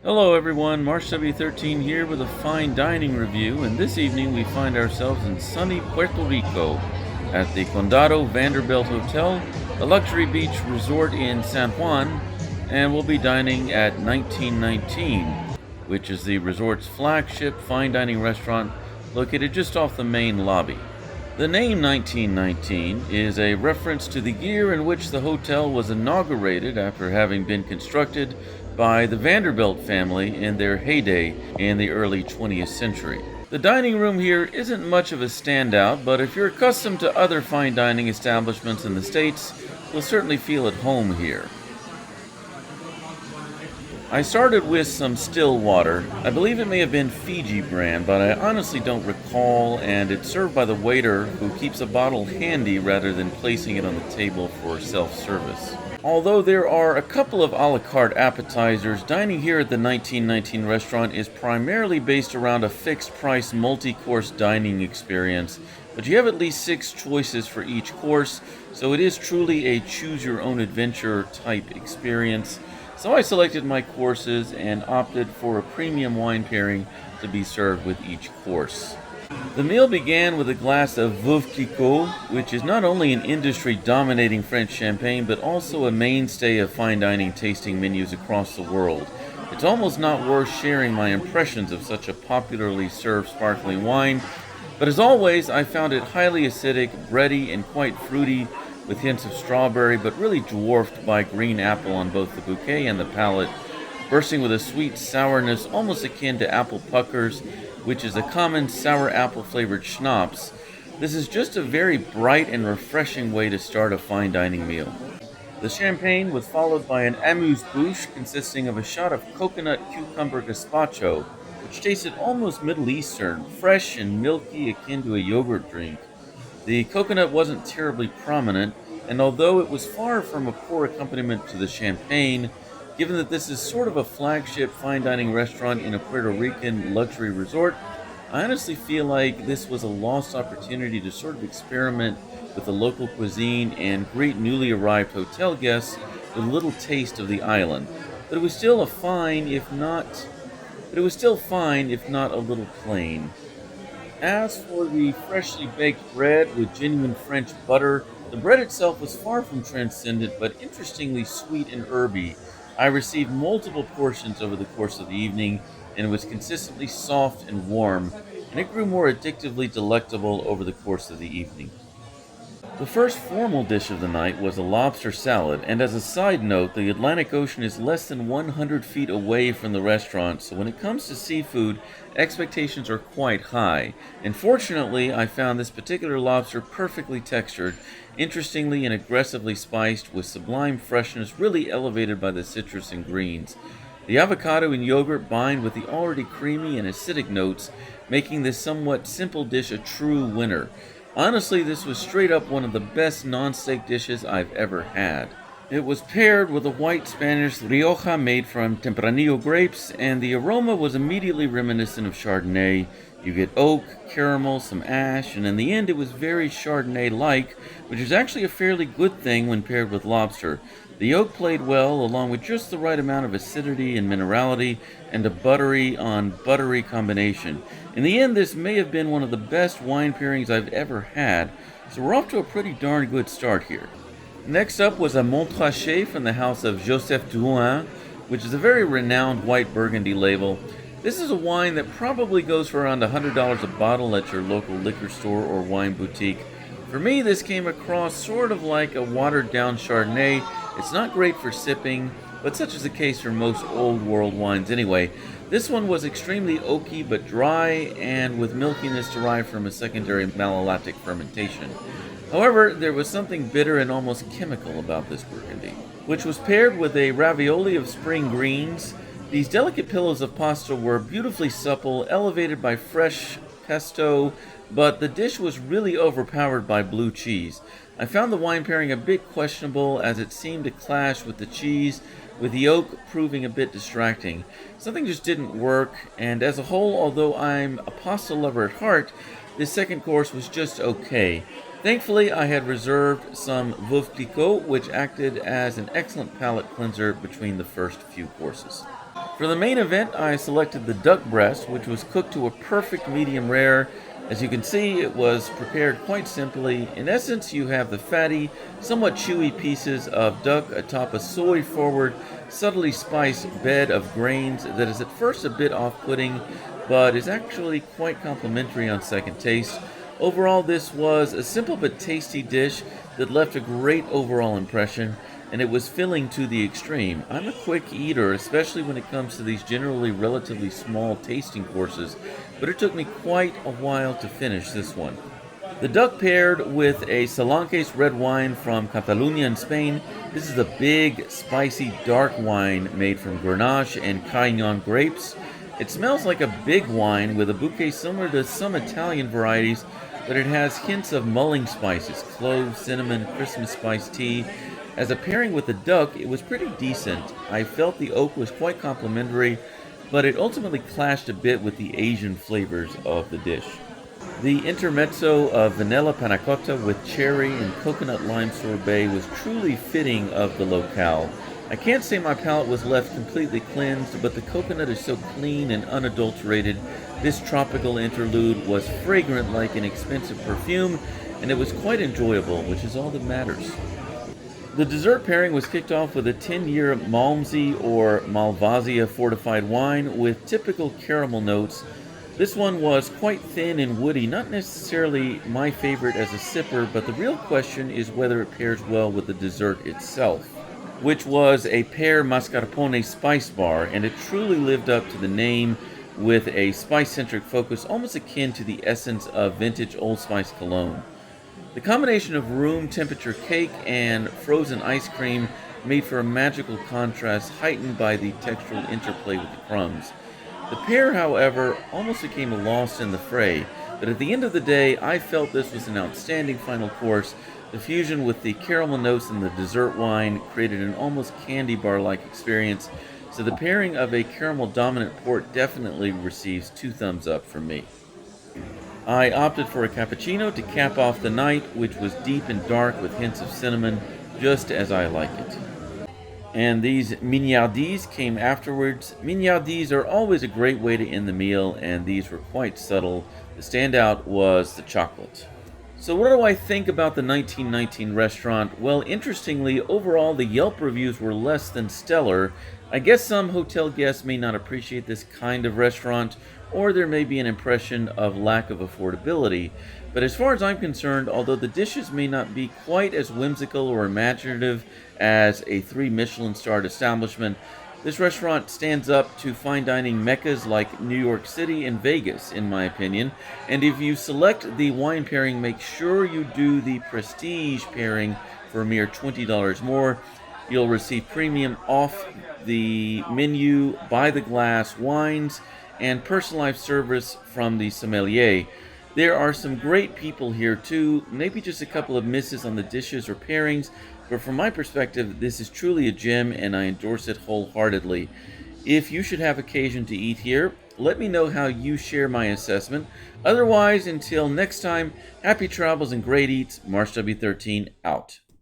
Hello everyone, March W13 here with a fine dining review, and this evening we find ourselves in sunny Puerto Rico at the Condado Vanderbilt Hotel, a luxury beach resort in San Juan, and we'll be dining at 1919, which is the resort's flagship fine dining restaurant located just off the main lobby. The name 1919 is a reference to the year in which the hotel was inaugurated after having been constructed by the Vanderbilt family in their heyday in the early 20th century. The dining room here isn't much of a standout, but if you're accustomed to other fine dining establishments in the States, you'll certainly feel at home here. I started with some still water. I believe it may have been Fiji brand, but I honestly don't recall, and it's served by the waiter who keeps a bottle handy rather than placing it on the table for self-service. Although there are a couple of a la carte appetizers, dining here at the 1919 restaurant is primarily based around a fixed-price multi-course dining experience, but you have at least 6 choices for each course, so it is truly a choose-your-own-adventure type experience. So I selected my courses and opted for a premium wine pairing to be served with each course. The meal began with a glass of Veuve Clicquot, which is not only an industry-dominating French champagne, but also a mainstay of fine dining tasting menus across the world. It's almost not worth sharing my impressions of such a popularly served sparkling wine, but as always, I found it highly acidic, bready, and quite fruity, with hints of strawberry, but really dwarfed by green apple on both the bouquet and the palate, bursting with a sweet sourness almost akin to apple puckers, which is a common sour apple flavored schnapps. This is just a very bright and refreshing way to start a fine dining meal. The champagne was followed by an amuse-bouche consisting of a shot of coconut cucumber gazpacho, which tasted almost Middle Eastern, fresh and milky akin to a yogurt drink. The coconut wasn't terribly prominent, and although it was far from a poor accompaniment to the champagne, given that this is sort of a flagship fine dining restaurant in a Puerto Rican luxury resort, I honestly feel like this was a lost opportunity to sort of experiment with the local cuisine and greet newly arrived hotel guests with a little taste of the island. But it was still fine if not a little plain. As for the freshly baked bread with genuine French butter, the bread itself was far from transcendent, but interestingly sweet and herby. I received multiple portions over the course of the evening, and it was consistently soft and warm, and it grew more addictively delectable over the course of the evening. The first formal dish of the night was a lobster salad, and as a side note, the Atlantic Ocean is less than 100 feet away from the restaurant, so when it comes to seafood, expectations are quite high. And fortunately, I found this particular lobster perfectly textured, interestingly and aggressively spiced, with sublime freshness really elevated by the citrus and greens. The avocado and yogurt bind with the already creamy and acidic notes, making this somewhat simple dish a true winner. Honestly, this was straight up one of the best non-steak dishes I've ever had. It was paired with a white Spanish Rioja made from Tempranillo grapes, and the aroma was immediately reminiscent of Chardonnay. You get oak, caramel, some ash, and in the end it was very Chardonnay-like, which is actually a fairly good thing when paired with lobster. The oak played well, along with just the right amount of acidity and minerality, and a buttery on buttery combination. In the end, this may have been one of the best wine pairings I've ever had, so we're off to a pretty darn good start here. Next up was a Montrachet from the house of Joseph Juan, which is a very renowned white Burgundy label. This is a wine that probably goes for around $100 a bottle at your local liquor store or wine boutique. For me, this came across sort of like a watered-down Chardonnay. It's not great for sipping, but such is the case for most old world wines anyway. This one was extremely oaky but dry, and with milkiness derived from a secondary malolactic fermentation. However, there was something bitter and almost chemical about this Burgundy, which was paired with a ravioli of spring greens. These delicate pillows of pasta were beautifully supple, elevated by fresh pesto, but the dish was really overpowered by blue cheese. I found the wine pairing a bit questionable as it seemed to clash with the cheese, with the oak proving a bit distracting. Something just didn't work, and as a whole, although I'm a pasta lover at heart, this second course was just okay. Thankfully, I had reserved some Veuve Clicquot, which acted as an excellent palate cleanser between the first few courses. For the main event, I selected the duck breast, which was cooked to a perfect medium rare. As you can see, it was prepared quite simply. In essence, you have the fatty, somewhat chewy pieces of duck atop a soy-forward, subtly spiced bed of grains that is at first a bit off-putting, but is actually quite complimentary on second taste. Overall, this was a simple but tasty dish that left a great overall impression, and it was filling to the extreme. I'm a quick eater, especially when it comes to these generally relatively small tasting courses, but it took me quite a while to finish this one. The duck paired with a Salanques red wine from Catalonia in Spain. This is a big, spicy, dark wine made from Grenache and Carignan grapes. It smells like a big wine with a bouquet similar to some Italian varieties, but it has hints of mulling spices, cloves, cinnamon, Christmas spice tea. As a pairing with the duck, it was pretty decent. I felt the oak was quite complimentary, but it ultimately clashed a bit with the Asian flavors of the dish. The intermezzo of vanilla panna cotta with cherry and coconut lime sorbet was truly fitting of the locale. I can't say my palate was left completely cleansed, but the coconut is so clean and unadulterated. This tropical interlude was fragrant like an expensive perfume, and it was quite enjoyable, which is all that matters. The dessert pairing was kicked off with a 10-year Malmsey or Malvasia fortified wine with typical caramel notes. This one was quite thin and woody, not necessarily my favorite as a sipper, but the real question is whether it pairs well with the dessert itself, which was a pear mascarpone spice bar, and it truly lived up to the name with a spice-centric focus almost akin to the essence of vintage Old Spice cologne. The combination of room temperature cake and frozen ice cream made for a magical contrast heightened by the textural interplay with the crumbs. The pear, however, almost became lost in the fray, but at the end of the day, I felt this was an outstanding final course. The fusion with the caramel notes in the dessert wine created an almost candy bar-like experience, so the pairing of a caramel-dominant port definitely receives 2 thumbs up from me. I opted for a cappuccino to cap off the night, which was deep and dark with hints of cinnamon, just as I like it. And these mignardis came afterwards. Mignardis are always a great way to end the meal, and these were quite subtle. The standout was the chocolate. So what do I think about the 1919 restaurant? Well, interestingly, overall the Yelp reviews were less than stellar. I guess some hotel guests may not appreciate this kind of restaurant, or there may be an impression of lack of affordability. But as far as I'm concerned, although the dishes may not be quite as whimsical or imaginative as a 3 Michelin-starred establishment, this restaurant stands up to fine dining meccas like New York City and Vegas, in my opinion. And if you select the wine pairing, make sure you do the prestige pairing for a mere $20 more. You'll receive premium off the menu, by the glass wines, and personalized service from the sommelier. There are some great people here too, maybe just a couple of misses on the dishes or pairings, but from my perspective, this is truly a gem and I endorse it wholeheartedly. If you should have occasion to eat here, let me know how you share my assessment. Otherwise, until next time, happy travels and great eats. March W13 out.